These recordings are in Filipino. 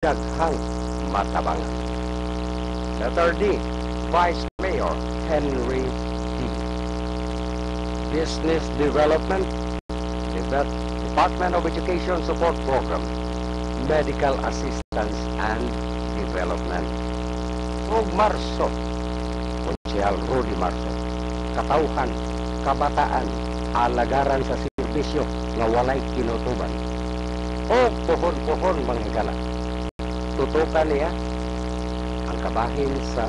daghang matabangan. Letter D, Vice Mayor Henry D. Business Development, Department of Education Support Program, Medical Assistance and Development. O Marso, Konsyal Rudy Marso, Katauhan, Kabataan, Alagaran sa Serbisyo nga walay kinutuban. O pohon-pohon manghigala. Tutukan niya ang kabahin sa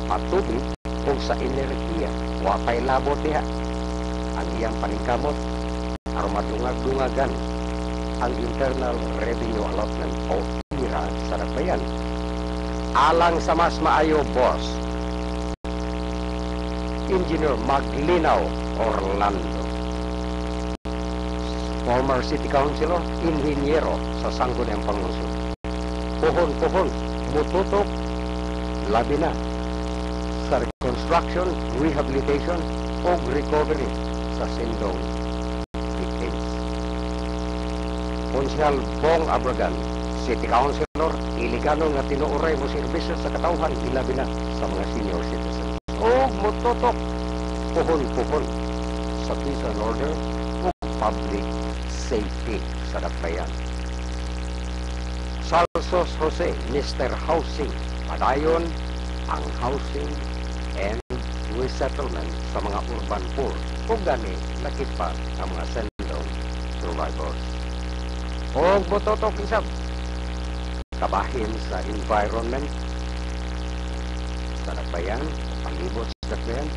patubig o sa enerhiya. Wapay labot niya ang iyang paningkamot aron madungag-dungagan ang Internal Revenue Allotment o IRA sa Dakbayan. Alang sa mas maayo, boss, Engineer Maglinaw Orlando, former City Councilor, Inhinyero sa Sangguniang Pangunsod. Pohon-pohon, mututok, labi na sa reconstruction, rehabilitation, o recovery sa Sindong victims. Konsyal Bong Abragan, City Councilor, iligano nga tinuuray mo serbisyo sa katauhan, ilabi na sa mga senior citizens. O mututok, pohon-pohon sa peace and order o public safety sa Dakbayan. Salsos Jose, Mr. Housing, padayon ang housing and resettlement sa mga urban poor o gani lakit pa ang mga Sindong survivors. O mututok isab, kabahin sa environment sa Dakbayan, palibot sa Dakbayan,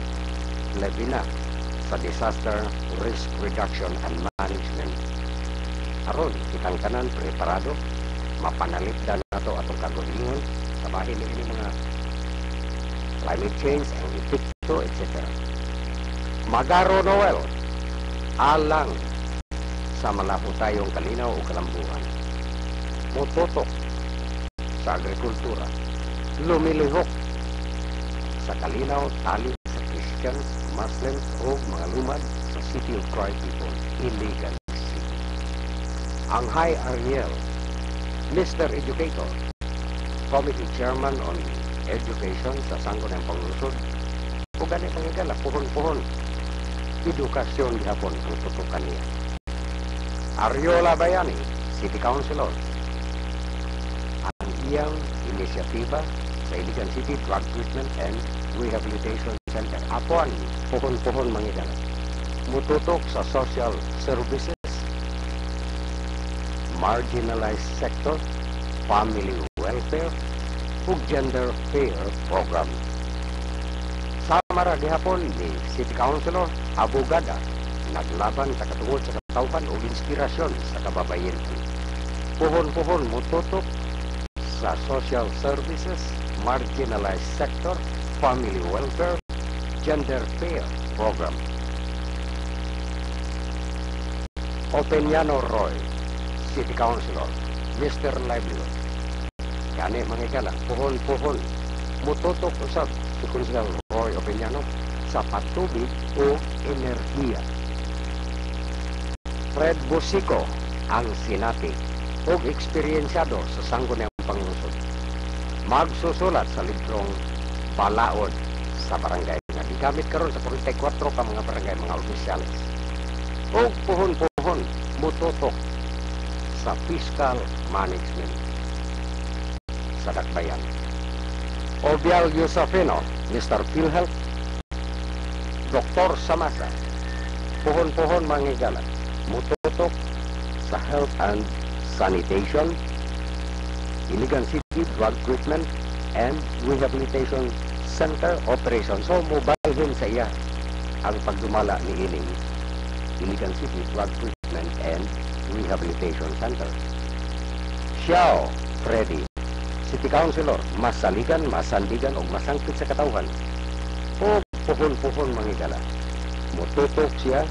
labi na sa disaster risk reduction and management. Aron, kitang tanan preparado, mapanalipdan na ito atong kagulingon, kabahin ini mga climate change, ang epekto, etc. Magaro Noel, alang sa malapo tayong kalinaw o kalambuan. Mututok sa agrikultura, lumilihok sa kalinaw, tali sa Christian, Muslim o mga lumad sa City of Cry People, illegal city. Ang High Ariel, Mr. Educator, Committee Chairman on Education sa Sangguniang Pangunsod, o gani pangigala, pohon-pohon, edukasyon gihapon ang tutukan niya. Ariola Bayani, City Councilor, ang iyang inisyatiba sa Iligan City Drug Treatment and Rehabilitation Center. Apuan, pohon-pohon mangigala. Mututok sa social services, marginalized sector, family welfare, ug gender fair program. Samara gihapon ni City Councilor Abogada, naglaban sa katungod sa katawhan o inspirasyon sa kababayan. Pohon-pohon mututok sa social services, marginalized sector, family welfare, gender fair program. Openiano Roy, City Councilor, Mr. Livelihood. Kani mangigala, pohon-pohon, mututok usab si Councilor Roy Openiano sa patubig o enerhiya. Fred Busico, ang sinati o eksperyensyado sa Sangguniang Pangunsod. Magsusulat sa librong Balaod sa barangay nga gigamit karon sa 44 ka mga barangay, mga opisyalis. O pohon-pohon, mututok sa fiscal management sa Dakbayan. Obial Yusafino, Mr. PhilHealth, Dr. Samasa, pohon-pohon mangigala, mututok sa health and sanitation, Iligan City Drug Treatment and Rehabilitation Center Operation. So, mobalhin sa iya ang pagdumala ni ining Iligan City Drug Treatment and Rehabilitation Center. Xiao Freddy, City Councilor, masaligan, masandigan o masangkit sa katawhan o puhon-puhon mangigala. Mututok siya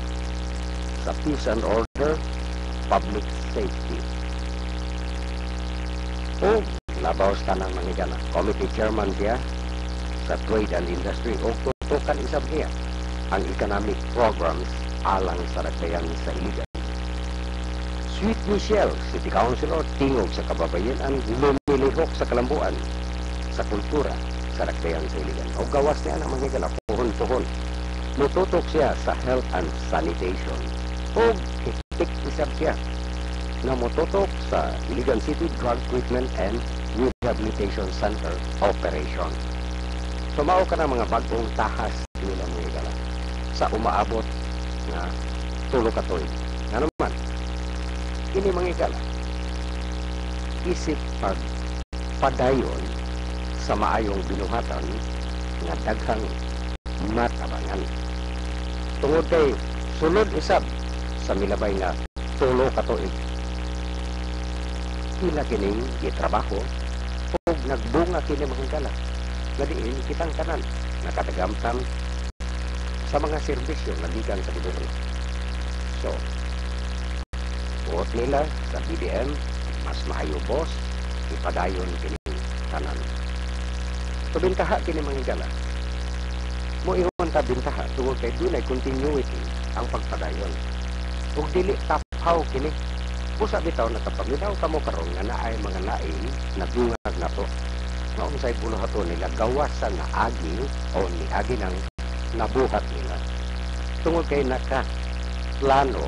sa peace and order, public safety. O labaw sa tanang mangigala. Committee Chairman siya sa Trade and Industry o tutukan isab niya ang economic programs alang sa Dakbayan sa Iligan. Sweet Michelle, City Councilor, tingog sa kababayan, lumilihok sa kalambuan, sa kultura, sa Dakbayan sa Iligan. O gawas niya ang mga higala, puhon-puhon. Mututok siya sa health and sanitation. O hiktik isab siya na mututok sa Iligan City Drug Treatment and Rehabilitation Center Operation. Sumao ka na mga bagong tahas nila mga higala sa umaabot na tulo ka tuig. Ano naman? Kini mga higala, isip padayon sa maayong binuhatan nga daghang matabangan. Tungod kay sulod isab sa milabay nga tulo ka tuig. Ila kining gitrabaho ug nagbunga kini mga higala. Nga diin kitang tanan nakatagamtam sa mga serbisyo nga gikan sa gobyerno. So, buot nila sa BDM, mas maayo boss, ipadayon kini tanan. So, bintaha kini mga higala. Mo ingon ta bintaha tungod kay dunay continuity ang pagpadayon. Ug dili taphaw kini. Busa bitaw nakapaminaw kamo karon nga naay mga lain na dungag nato. Nga unsay buluhaton nila gawas sa naagi o niagi ng nabuhat nila. Tungod kay naka plano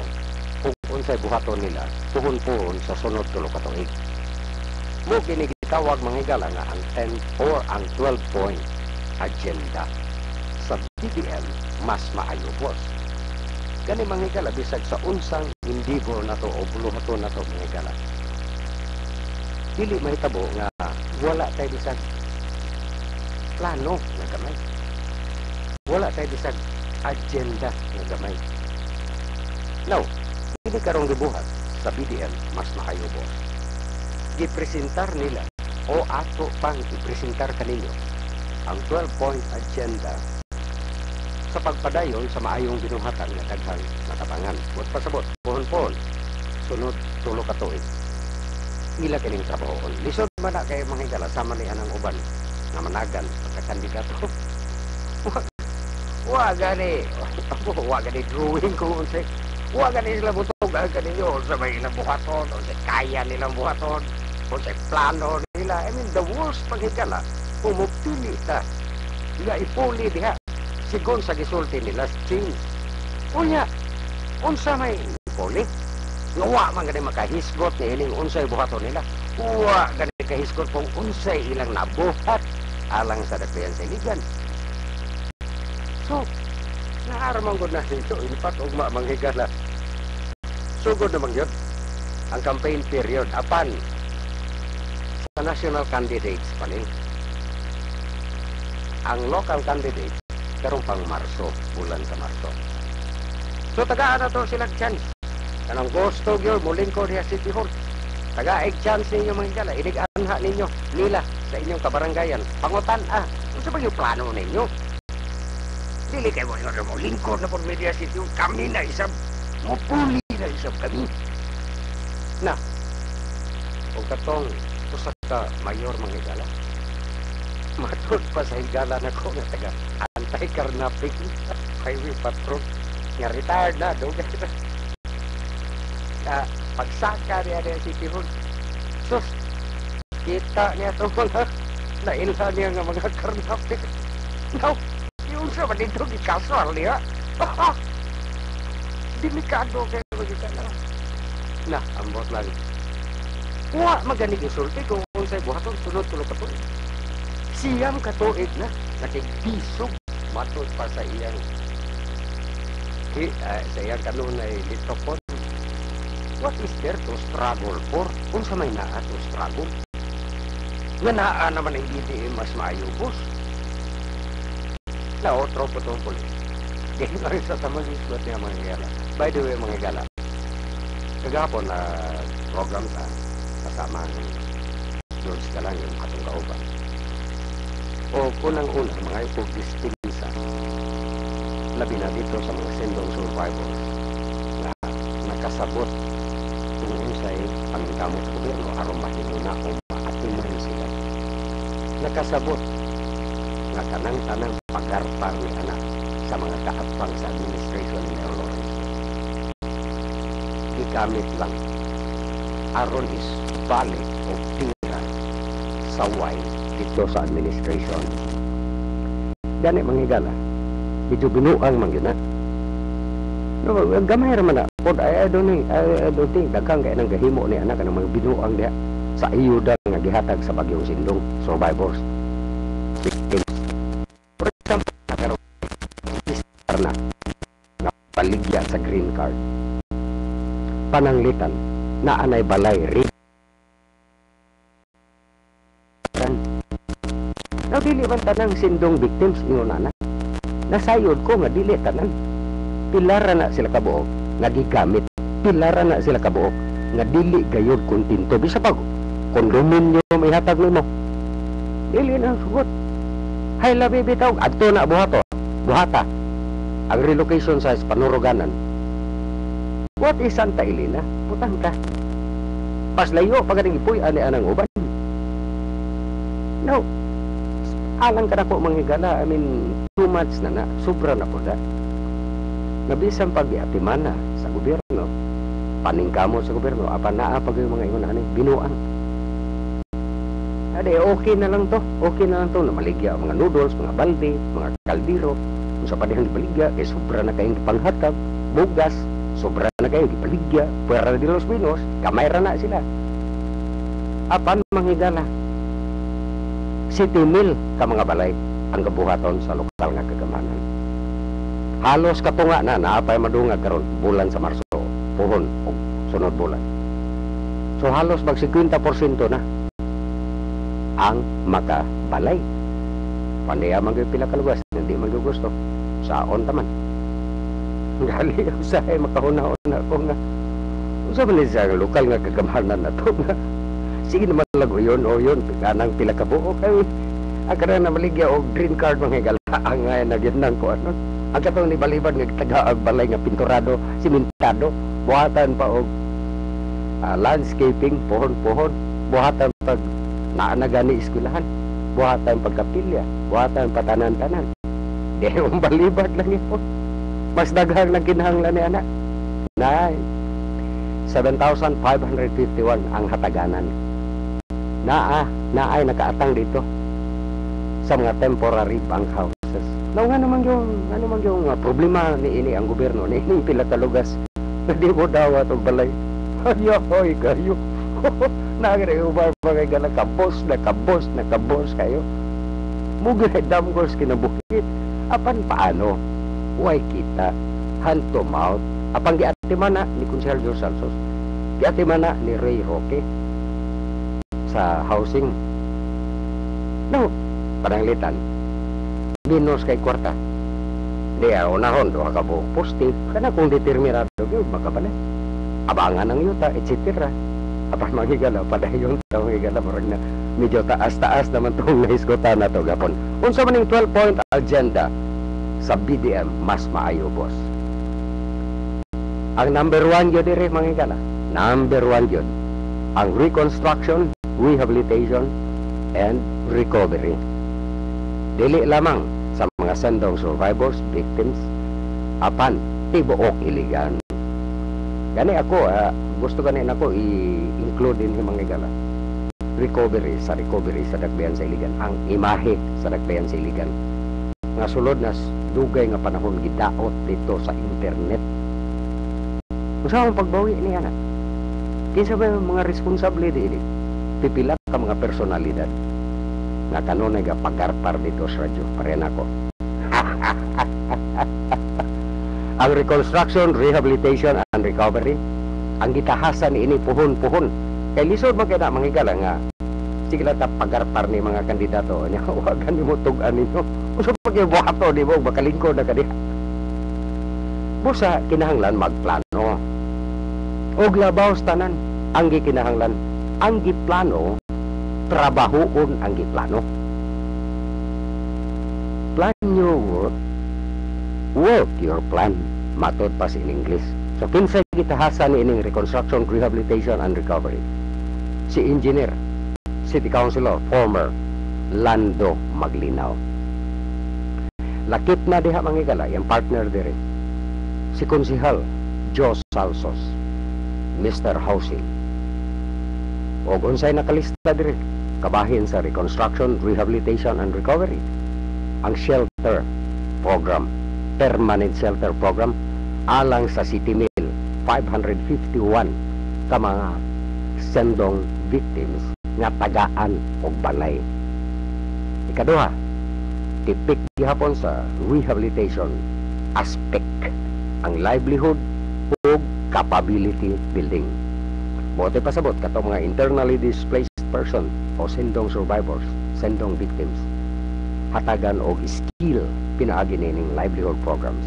kung unsay buhaton nila puhon-puhon sa sunod tulo ka tuig. Mo kini gitawag mga higala nga ang 10 or ang 12-point agenda sa BBM mas maayo boss. Kani mga higala bisag sa unsang endeavor nato o buluhaton nato mga higala. Dili mahitabo nga wala tay bisag plano nga gamay. Wala tay bisag agenda nga gamay. Now, hindi karong gibuhat sa BDM mas maayo boss. Gipresentar nila o ato pang ipresentar kaninyo ang 12-point agenda sa pagpadayon sa maayong binuhatan nga daghang matabangan. Buot pasabot, pohon-pohon, sunod tulo ka tuig. Ila kining trabahoon. Lisod man na kay mga higala sama ni anang uban na managan pagkakandidato. Wa gani drawing ko unsay. Wa gani sila butog ang kaninyo sa may ilang buhaton o sa kaya nilang buhaton o sa plano nila. I mean, the worst paghigala kung mupili ta. Nga ipuli diha sigon sa gisulti nila change. Unya, unsa may ipuli? Nga wa man gani makahisgot ni ining unsay buhaton nila. Wa gani kahisgot kung unsay ilang nabuhat alang sa Dakbayan sa Iligan. So, naaramang ko na ito, ilipat o manghigala. Sugod naman yun, ang campaign period, apan, sa national candidates pa rin. Ang local candidates, karong pang Marso, bulan sa Marso. So, tagaan na to silang chance. Kanang gusto yun, muling ko niya City Hall. Taga-egg chance ninyo mga higala, inig-anha ninyo, nila, sa inyong kabaranggayan. Pangutan, kung sa ba yung plano ninyo? Dili kayo mo lingkod na por media city kami na isang mupuli na isang kami. Na, kung katong usak ka mayor mga higala, matod pa sa higala na ko nga taga anti-carnapping highway patrol nga retired na doon pagsaka niya na City Hall. Sus, kita niya ito mga nailha niya nga mga carnapping. Now, yung sa dito gikaswal niya. Delikado kayo magigala. Na, ambot lang. Wa maganing isulti kung unsay buhaton sunod-tulog ka tuig. Siyang katuig na nakikisog matod pa sa iyang sa iyang kanunay litokon. What is there to struggle for? Unsa may naa to struggle? Nga naa naman ang BDM mas maayo boss. Na otro po itong puli. Kaya nga rin sa tamang isgot niya mga higala. By the way mga higala, kagapon na program sa kasama ng George Galang yung atong kauban. O unang-una, mga ipog-distinsa, labi na dito sa mga sendong survivors na nakasabot kung unsay pangkamot sa gobyerno aron mahiguna o maatiman sila. Nakasabot na kanang-tanang pagarpar ni anak sa mga kaatpang sa administration ni Mayor Lawrence. Ikamit lang aron is balik o tira sa way dito sa administration. Gani manghigala, medyo binuang man yun na. No, gamay raman na. I don't think daghang kaya nang gahimo ni anak ng mga binuang diha sa ayuda nga gihatag sa Bagyong Sindong survivors. Victims. For example, nakaroon na nga paligya sa green card. Pananglitan na anay balay read. Now, dili man tanang Sindong victims ingon na. Nasayod ko nga dili tanan. Pilara na sila kabuok nga gigamit. Pilara na sila kabuok nga dili gayud kontinto. Bisa pag kondominyo may hatag nimo. Dili na sugot. Hay labi bitaw adto na buhata. Ang relocation sa Panuruganan. What is Santa Elena? Putang ka. Pas layo paganing ipuy ani anang uban. No. Alang ka na po manghigala. I mean, too much na sobra na po da. Nabisan pag-iatiman na sa gobyerno, paningkamo sa gobyerno, apa naa pag yung mga ingon ani, binuang. Ade, okay na lang to na maligya mga noodles, mga balde, mga kaldero, kung sa padihang ibaligya, sobra na kayong panghatag, bugas, sobra na kayong ibaligya, pwera di los Pinos, kamayra na sila. Apan manghigala, 7,000 ka mga balay ang gabuhaton sa lokal nga kagamanan. Halos katunga na naapay madungag karon bulan sa Marso, puhon o sunod bulan. So halos mag 50% na ang makabalay. Pandiya man pila ka lugar, hindi man gusto. Saon taman. Gali usahay makahuna-una ko nga. Usa man sa lokal nga kagamanan na to nga. Sige naman lago yun o yun, kanang pila ka buo kay agara na maligya og green card mga galaan nga nagyan ko ano. Ang katong ni balibad nga tagaag balay nga pinturado, simentado, buhatan pa og landscaping, pohon-pohon, buhatan pag naanagani eskwelahan, buhatan pagkapilya, buhatan patanan-tanan. Di yung balibad lang yun. Mas daghang nang kinahanglan ni anak. Nay, 7,551 ang hataganan. Naay nakaatang dito sa mga temporary bank houses. Now, nga naman yung problema ni ini ang gobyerno, ni ini pila ka lugas, na di mo dawat o balay. Ay, kayo. Nagre-ubar pa kayo na kabos kayo. Mugay damgos kinabukit. Apan paano? Huwag kita, hand to mouth. Apang giatiman na ni Consejero George Salsos, giatiman na ni Ray Roque sa housing. No, pananglitan. Minus kay kwarta. Diya, unahon, doha ka po posting. Kana kung determinado yun, makabalay. Abangan ng yuta, etc. Apan magigala, padayon ta magigala, marag na medyo taas-taas naman itong nahiskota na to gapon. Unsa man yung 12-point agenda sa BDM, mas maayo, boss. Ang number 1 yun dire, magigala. Number 1 yun. Ang reconstruction, rehabilitation, and recovery. Dili lamang sa mga sandong survivors, victims, apan tibuok iligan. Gani ako, gusto ganin ako i-include din yung mga gala. Recovery sa dakbayan sa iligan. Ang imahe sa dakbayan sa iligan. Nga sulod na dugay nga panahon gidaot dito sa internet. Kung saan ang pagbawi ni anak? Kinsa ba yung mga responsable dito? Pipila ka mga personalidad nga kanunay nga pagarpar dito sa radyo. Parehan ako. Ang reconstruction, rehabilitation, and recovery, ang gitahasan ini puhon-puhon. Kay lisod man kaya manghigala nga sige lang pagarpar ni mga kandidato niya. Huwagan ni mo tugan ninyo. Kung pag yung buhato, di mo, makalingkod na kaniya. Busa, kinahanglan magplano. Og labaw tanan, ang gikinahanglan, ang giplano, trabahoon ang giplano. Plan your work, work your plan. Matod pa in English. So, kinsay gitahasan ni ining reconstruction, rehabilitation, and recovery. Si Engineer, City Councilor, former Lando Maglinaw. Lakip na diha mangigala, yung partner dire. Si Konsehal Jos Salsos, Mr. Housing. O unsay nakalista diri kabahin sa reconstruction, rehabilitation, and recovery. Ang shelter program, permanent shelter program, alang sa City Mill, 551 ka mga sendong victims nga tagaan og balay. Ikaduha, tipik gihapon sa rehabilitation aspect ang livelihood o capability building. Buti pasabot katong mga internally displaced person o sendong survivors, sendong victims, hatagan og skill pinaagi nining livelihood programs.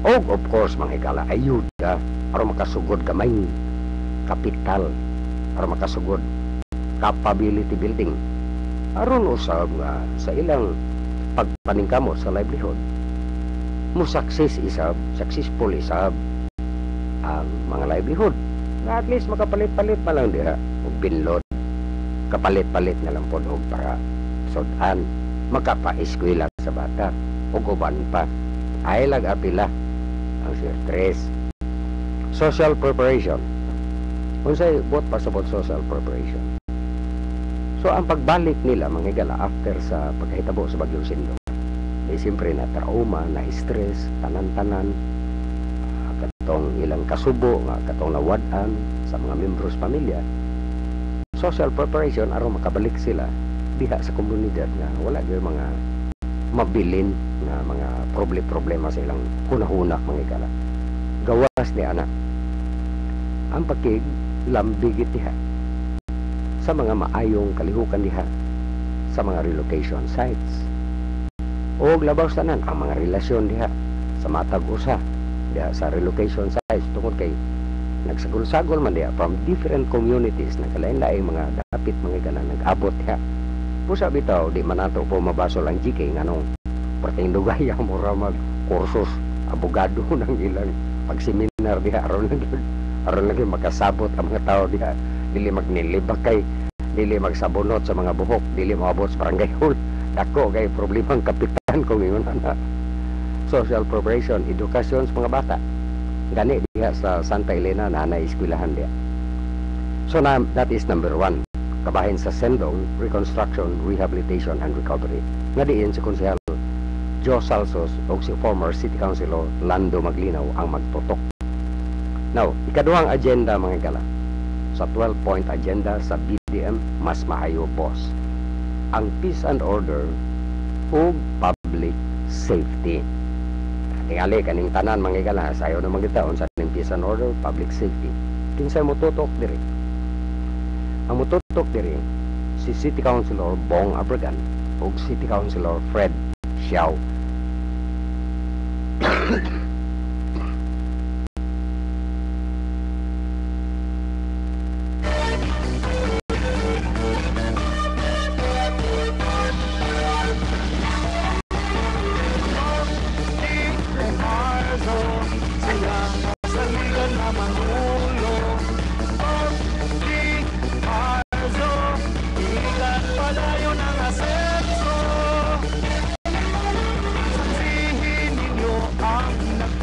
O of course mga ikala, ayuda para makasugod gamay kapital, para makasugod capability building. Aron usab nga sa ilang pagpaningkamo sa livelihood, mo successful isab ang mga livelihood. Na at least makapalit-palit pa lang diha og binlod, kapalit-palit na lang po og para sudan, makapa-eskwela sa bata o uban pa ay lag-apila ang stress. Social preparation, unsay bot pasabot social preparation. So ang pagbalik nila mga higala after sa pagkahitabo sa Bagyong Sindong, siyempre na trauma, na stress, tanan-tanan, katong ilang kasubo, katong nawadan sa mga membros pamilya. Social preparation aron makabalik sila diha sa komunidad nga wala gyud mga mabilin na mga problema sa ilang hunahuna mga higala. Gawas ni ana ang pakig lambigit diha sa mga maayong kalihukan diha sa mga relocation sites. O labaw tanan ang mga relasyon diha sa matag usa diha sa relocation sites tungod kay nagsagol-sagol man diha from different communities na kalain-laing mga dapit mga higala nag-abot diha. Pusa bitaw di man nato po mabasol ang GK nganong perting dugaya mura mag kursos abogado ng ilang pagseminar diha aron lagi makasabot ang mga tao diha, dili magnilibak kay, dili magsabunot sa mga buhok, dili moabot sa barangay hall. Dako kay problemang kapitan kung ingon ana. Social preparation, edukasyon sa mga bata. Gani diha sa Santa Elena na eskwelahan diha. So that is number 1. Kabahin sa Sendong, reconstruction, rehabilitation, and recovery. Nga diin si Konsehal Joe Salsos o si former City Councilor Lando Maglinaw ang magtutok. Now, ikaduhang agenda mga higala sa 12-point agenda sa BDM Mas Maayo Boss, ang peace and order o public safety. Tingali kaning tanan mga higala sayo na magitaon sa peace and order, public safety. Kinsay mo tutok diri? Ang mututok diri si City Councilor Bong Abragan o City Councilor Fred Xiao.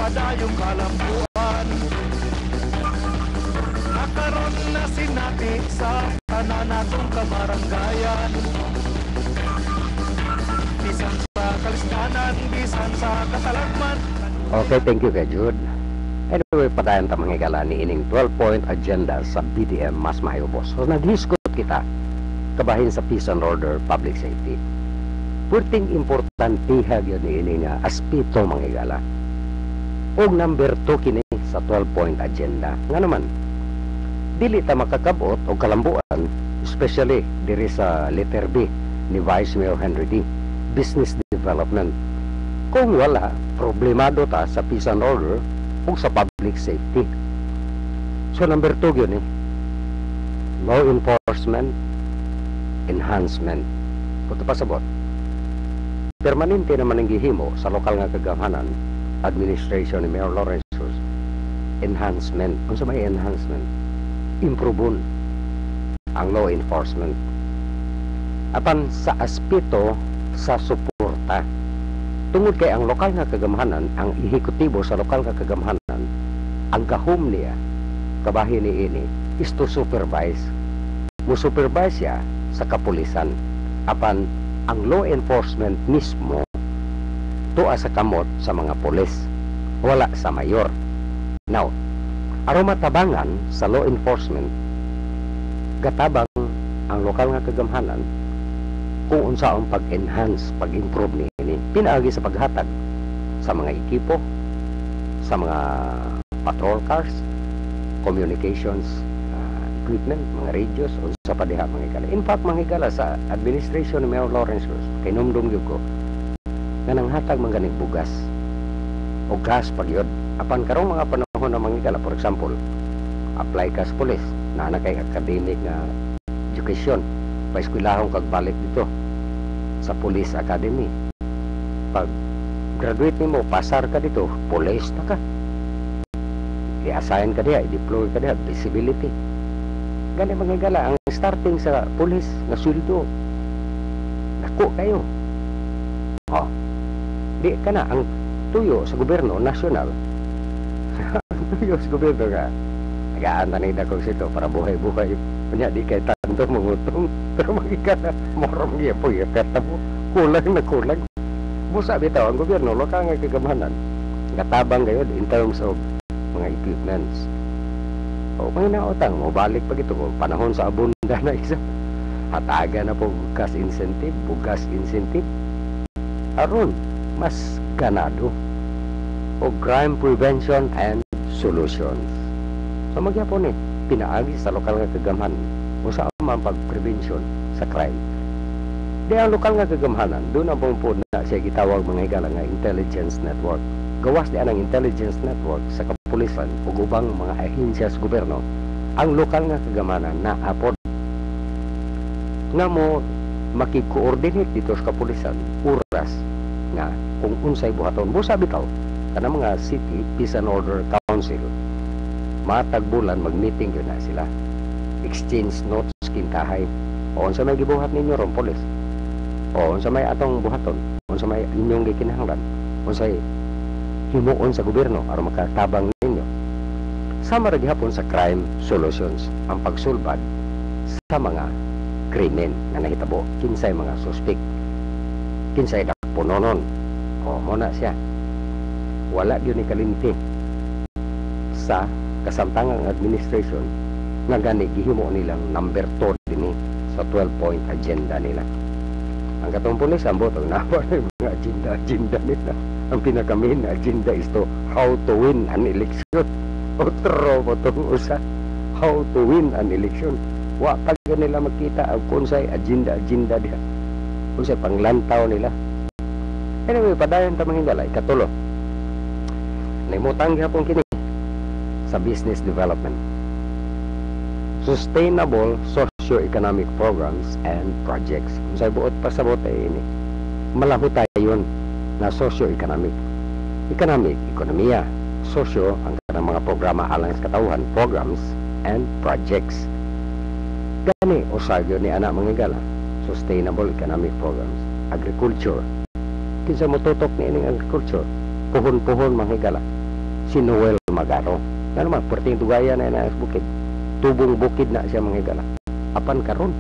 Padayong kalambuan, nakaroon na sinati sa tanan natong kabaranggayan, bisan sa kalistanan, bisan sa katalagman. Okay, thank you kay Jude. Anyway, padayon ta mga higala ni ining 12-point agenda sa BDM Mas Maayo Boss. So naghiskot kita kabahin sa peace and order, public safety. Purting importante gyud ni ini nga aspeto mga higala. Og number 2 kini sa 12-point agenda. Nga naman, dili ta makakabot og kalambuan, especially diri sa letter B ni Vice Mayor Henry D, business development. Kung wala, problemado ta sa peace and order o sa public safety. So number 2 yun law enforcement, enhancement. Kung ito pasabot, permanente naman ang gihimo sa lokal nga kagamanan, administration ni Mayor Lawrence Cruz, enhancement. Kung sa may enhancement, improveon ang law enforcement. Apan sa aspeto sa suporta, tungod kay ang lokal nga kagamahanan, ang ehekutibo sa lokal nga kagamahanan, ang gahom niya, kabahin ni ini, is to supervise musupervise siya sa kapulisan. Apan ang law enforcement mismo tuwa sa kamot sa mga pulis, wala sa mayor. Now, aron matabangan sa law enforcement, gatabang ang lokal nga kagamhanan kung unsa ang pag-enhance, pag-improve niini pinaagi sa paghatag sa mga ekipo, sa mga patrol cars, communications equipment, mga radios, unsa pa diha mga higala. In fact, mga higala sa administration ni Mayor Lawrence Cruz, kinumdum gyud ko nga nanghatag man ganing bugas o gas pagyod. Apan karong mga panahon na mga higala, for example, apply ka sa police, na kay academic nga education, pa-eskwelahon kag balik dito sa police academy. Pag graduate nimo, pasar ka dito, police na ka. I-assign ka diha, i-deploy ka diha, visibility. Gani mga higala, ang starting sa police nga sweldo, nako kayo. Oh, di ka na ang tuyo sa gobyerno nasyonal. Tuyo sa gobyerno nga nagaan na kong sito para buhay-buhay. Kanya di kay tanto mangutong. Pero magigala, morong niya po yung kata mo. Kulang na kulang. Busa bitaw, ang gobyerno, lokal nga kagamhanan. Katabang kayo in terms of mga equipments. O may nautang, mo balik pag ito. Panahon sa abunda na isa. Hataga na po bugas incentive. Aron, mas ganado. O crime prevention and solutions. So magyapon pinaagi sa lokal nga kagamhan o sa man pag-prevention sa crime. Di ang lokal nga kagamhanan, doon ang pungpun na siya gitawag mga higala nga intelligence network. Gawas di anang intelligence network sa kapulisan o ubang mga ahensya sa gobyerno, ang lokal nga kagamhanan na apod nga mo makikoordinate dito sa kapulisan oras nga kung unsay buhaton. Busa bitaw kana mga city peace and order council matag bulan mag-meeting yun na sila, exchange notes kintahay o unsa may gibuhat ninyo ron polis, o unsa may atong buhaton, unsa may inyong gikinahanglan, unsay himuon sa gobyerno aron makatabang ninyo. Sama ra gihapon sa crime solutions ang pagsulbad sa mga krimen nga nahitabo, kinsay mga suspect, kinsay dakpononon, o muna siya wala yun ni kalinti sa kasamtangang administration nga gani gihimo nilang number 2 dinhi sa 12-point agenda nila. Ang katong pulis ang botong nawa na yung mga agenda nila. Ang pinaka-main agenda is to how to win an election. Otro po itong usa, how to win an election. Wa pag nila makita ang kunsay agenda diha, kunsay panglantaw nila. Anyway, padayon ta manghingala ikatulo. Naimutang gihapon kini sa business development, sustainable socio-economic programs and projects. Kung sa buot pasabot ay ini malahutayon na socio-economic, ekonomiya, socio ang kanang mga programa alang sa katawhan, programs and projects. Gani usagyo ni anak mga higala, sustainable economic programs, agriculture. Kinsa mo tutok ni ining agriculture, puhon-puhon mga higala, si Noel Magaro. Nga naman, perting tugaya na sa bukid. Tubong bukid na siya mga higala. Apan karon,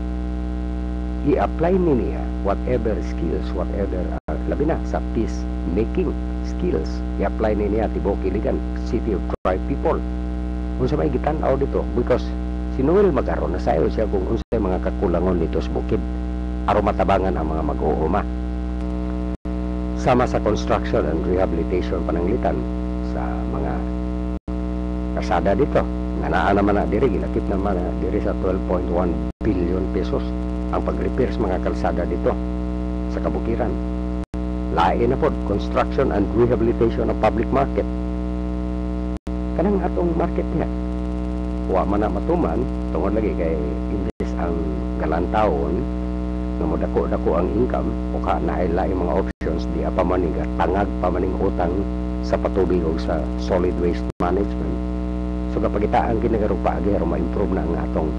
i-apply niya whatever skills, whatever, labi na, sa peace-making skills. I-apply niya tibok iligan, City of Tribe People. Kung sa may gitanaw dito, because si Noel Magaro, nasayo siya kung unsay mga kakulangon dito sa bukid. Aron matabangan ang mga mag-uuma. Sama sa construction and rehabilitation pananglitan sa mga kasada dito. Nga naa naman na diri, gilakip naman na diri sa 12.1 billion pesos ang pag-repair sa mga kalsada dito sa kabukiran. Lain na po, construction and rehabilitation of public market. Kanang atong market niya. Wa man na matuman, tungod lagi kay imbes ang galantawon, nga mo dako-dako ang income, o ka nailay mga options, di pa maning tangag pa maning utang sa patubig o sa solid waste management. So kapag itaan kinagaro paagi aron ma-improve na ang atong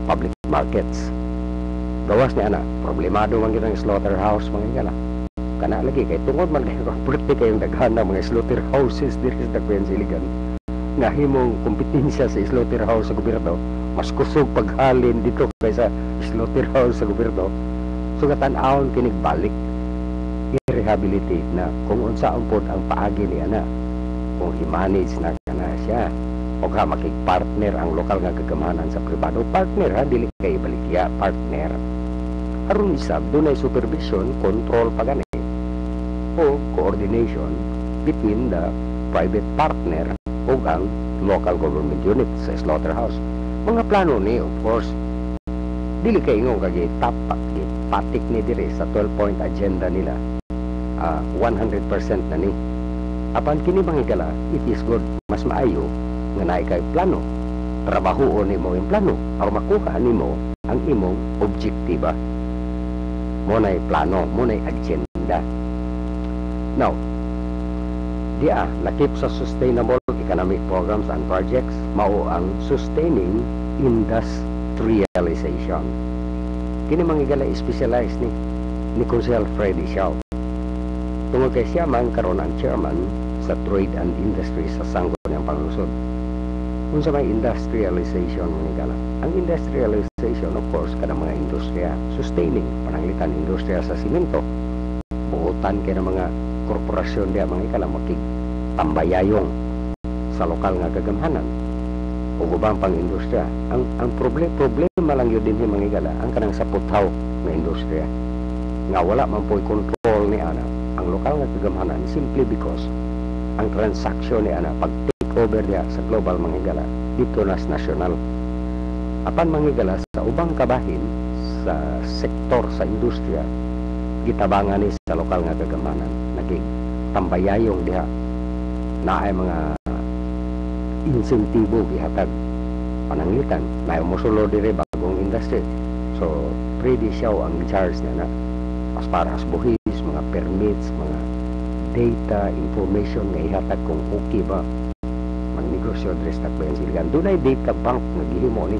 public markets. Gawas ni ana, problemado man gyud ang slaughterhouse mga higala. Kana lagi kay tungod man kay property kay daghan ng mga slaughterhouses diri sa Dakwen Siligan. nga himong kompetensya sa slaughterhouse sa gobyerno, mas kusog paghalin dito kaysa slaughterhouse sa gobyerno. So katan-awon kinig balik i-rehabilitate na kung unsaon pod ang paagi ni ana, kung i-manage na kana siya o ka makig-partner ang lokal nga kagamanan sa pribado. Partner ha, dili kay balikya, partner. Aron isab dunay supervision, control pa gani o coordination between the private partner o ang local government unit sa slaughterhouse. Mga plano ni, of course, dili kay ingong kagi tapak, patik ni dire sa 12-point agenda nila. 100% na ni. Apan kini manghigala, it is good, mas maayo nga naay kay plano. Trabahoon nimo yung plano aron makuha nimo ang imong objektiba. Mo nay plano, mo nay agenda. Now, dia lakip sa sustainable economic programs and projects mao ang sustaining industrialization. Kini manghigala specialized ni Consel Freddy Shaw. Tungod kay siya man karon ang chairman sa Trade and Industry sa Sangguniang Panlusod. Unsa may industrialization manghigala? Ang industrialization, of course, kada mga industriya, sustaining, pananglitan industriya sa simento, buutan kay ng mga korporasyon diya manghigala makig tambayayong sa lokal nga gagamhanan o ubang pang industriya. Ang problema lang yun din manghigala ang kanang sa puthaw nga industriya nga wala man po'y control ni ana ang lokal nga kagamhanan simply because ang transaksyon ni ana pag take over niya sa global manghigala dito nas national. Apan manghigala sa ubang kabahin sa sektor sa industriya gitabangan ni sa lokal nga kagamhanan naging tambayayong diha na ay mga insentibo gihatag pananglitan na mosulod dire bagong industry. So Freddy Shaw ang charge na as far as buhis, mga permits, mga data, information nga ihatag kung okay ba magnegosyo dres takbayan siligan. Doon ay data bank na gihimo ni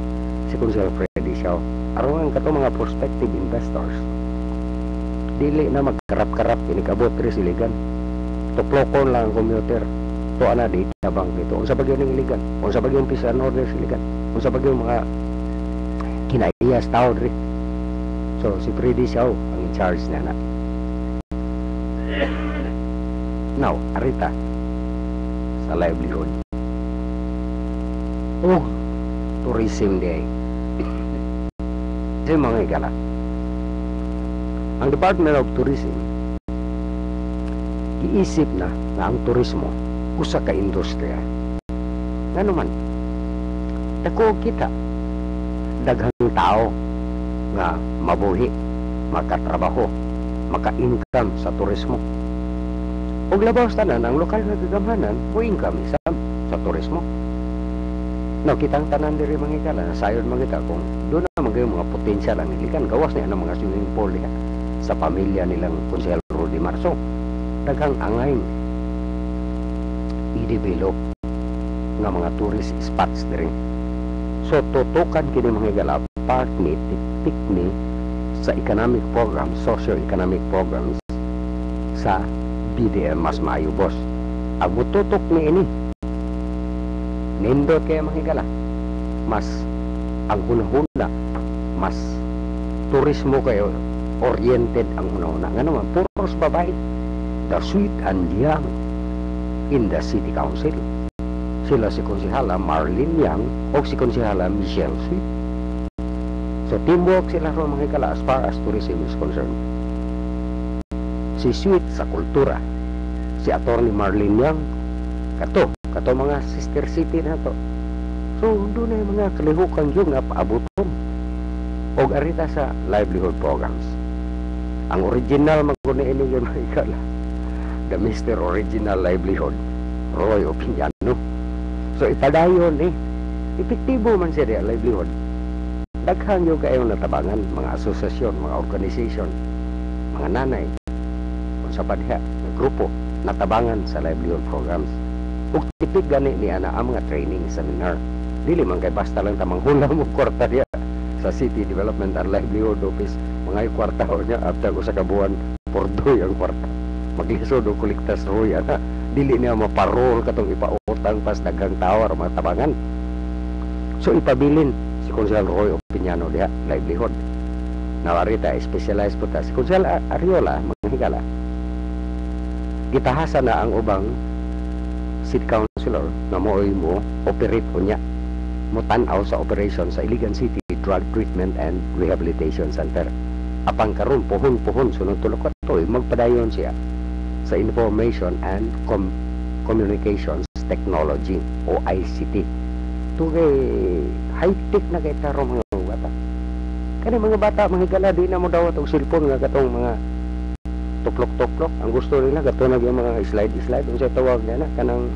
si Consel Freddy Shaw. Aron ang kato mga prospective investors dili na magkarap-karap inikabot dres siligan. Tuplokon lang ang commuter. To ana data bank dito. Unsa bagyo ning iligan? Unsa bagyo pisan order siligan? Unsa bagyo mga kinaiya sa tao dre. So si Freddy Shaw ang in charge na. Now, arita sa livelihood. Tourism day. Sa mga igala. Ang Department of Tourism iisip na ang turismo usa ka industriya. Ngano man? Dako kita daghang tao nga mabuhi, makatrabaho, maka-income sa turismo. Og labaw tanan ang lokal nga gagamhanan mo income sa turismo. No, kitang tanan diri manghigala sayon mangita kung doon na mga potensyal ang ilikan gawas niya ng mga swimming pool niya sa pamilya nilang Consel Rudy Marso. Daghang angay i-develop nga mga tourist spots diri. So tutukan kini manghigala part ni tikni sa economic programs, socio-economic programs sa BDM mas maayo boss. Ang mututok ni ini nindot kaya manghigala mas ang hunahuna mas turismo kayo oriented ang una-una nga naman puros babae, the sweet and young in the city council. Sila si Konsehala Marlene Yang o si Konsehala Michelle Sweet. So teamwork sila ron manghigala as far as tourism is concerned. Si Sweet sa kultura, si Attorney Marlene Yang kato mga sister city na to. So doon ay mga kalihukan yung nga paabuton o arita sa livelihood programs. Ang original magkuna ini yung manghigala the Mr. Original Livelihood Roy Opiniano. So ipadayon epektibo man siya livelihood. Daghang yung kayo natabangan mga asosasyon, mga organisasyon, mga nanay sa padha, grupo natabangan sa livelihood programs. Ug tipid gani ni ana ang mga training seminar. Dili man kay basta lang tamang hula mo kwarta diya sa City Development and Livelihood Office. Mga kwarta niya after usa ka buwan pordoy ang kwarta. Maglisod o kolektas roy ana. Dili niya maparol katong ipaon utang pas daghang tao or mga tabangan. So ipabilin si Konsehal Roy Opiñano diha livelihood. Nawarita specialized po ta si Konsehal Ariola mga higala. Gitahasa na ang ubang city councilor na mooy mo operate unya mo tan-aw sa operation sa Iligan City Drug Treatment and Rehabilitation Center. Apang karon puhon-puhon sunod tulo ka toy magpadayon siya sa Information and Communications Technology o ICT. Tugay high-tech na kay tarong mga bata. Kani mga bata mga higala di na mo daw og cellphone nga katong mga tuplok-tuplok. Ang gusto nila katunag yung mga slide-slide. Kung siya tawag niya na, kanang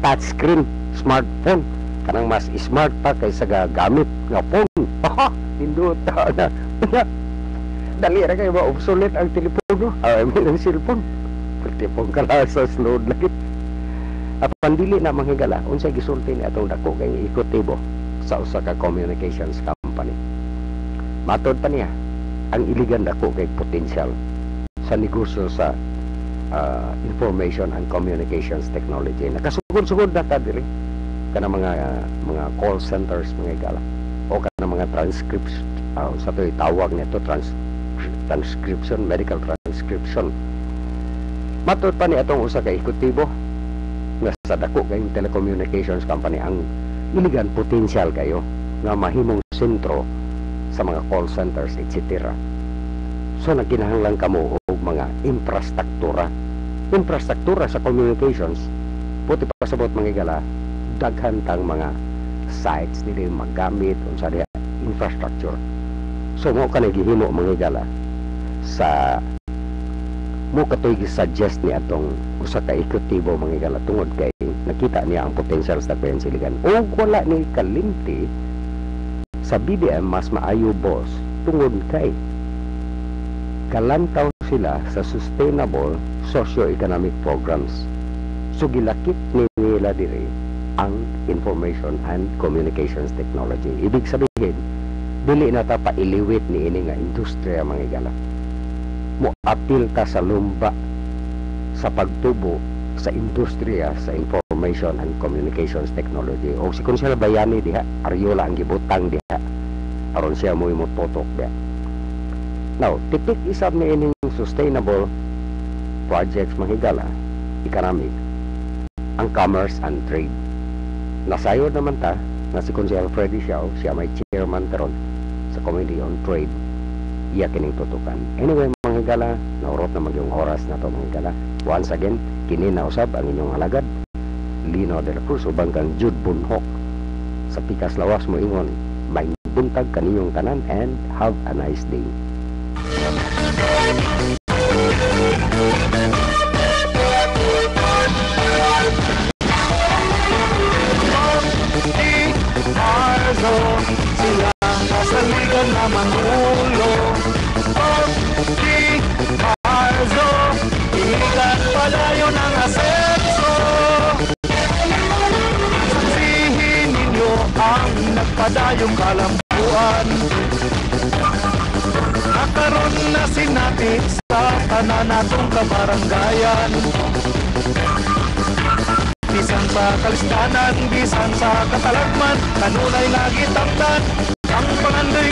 touchscreen, smartphone. Kanang mas smart pa kaysa gamit nga phone. Haha, hinduta na. Dali na kayo ba, obsolete ang telepono. I mean, ang cellphone. Telepono ka lang sa load lagi. Pandili na mga higala, unsay gisulti ni atong dako kay ikotibo sa usa ka communications company. Matod pa niya, ang Iligan dako kay potential sa negosyo sa information and communications technology. Nakasugod-sugod na ta diri kana mga call centers mga igala o kana mga transcription sa to'y tawag nito transcription, medical transcription. Matod pa ni atong usa ka ekutibo nga sa dako kay telecommunications company ang Iligan potential kayo nga mahimong sentro sa mga call centers etc. So nagkinahanglan kamo og mga infrastruktura sa communications puti pasabot mga igala daghan tang mga sites dili magamit unsa diha infrastructure. So mo kanay gihimo mga igala sa mo katoy gi-suggest ni atong usa ka ekutibo mga igala tungod kay nakita niya ang potential sa Iligan o wala ni kalimti sa BDM mas maayo boss tungod kay kalantaw sila sa sustainable socio-economic programs. So gilakip nila diri ang information and communications technology. Ibig sabihin, dili na ta pailiwit ni ini nga industriya mga igala. Mo apil ta sa lumba sa pagtubo sa industriya sa information and communications technology. O si Konsehal Bayani diha, Ariola ang gibutang diha. Aron siya mo imototok diha. Now, tipik isab ni ining sustainable projects mahigala, economic, ang commerce and trade. Nasayod naman ta na si Konsehal Freddy Xiao, siya may chairman karon sa Committee on Trade. Iya kining tutukan. Anyway, mahigala, naurot na magyong oras na to mahigala. Once again, kini na usab ang inyong alagad, Lino de la Cruz, ubang kang Jude Bunhok. Sa pikas lawas mo ingon, may buntag kaninyong tanan and have a nice day. Sila sa ligan na mangulo di Marzo Iligan palayo ng asenso. Sabihin ninyo ang nagpadayong kalambuan. Nakaroon na sinapit sa kananatong kabaranggayan. Bisan sa kalistanan, bisan sa katalagman, kanunay lagi taktan ang pangandoy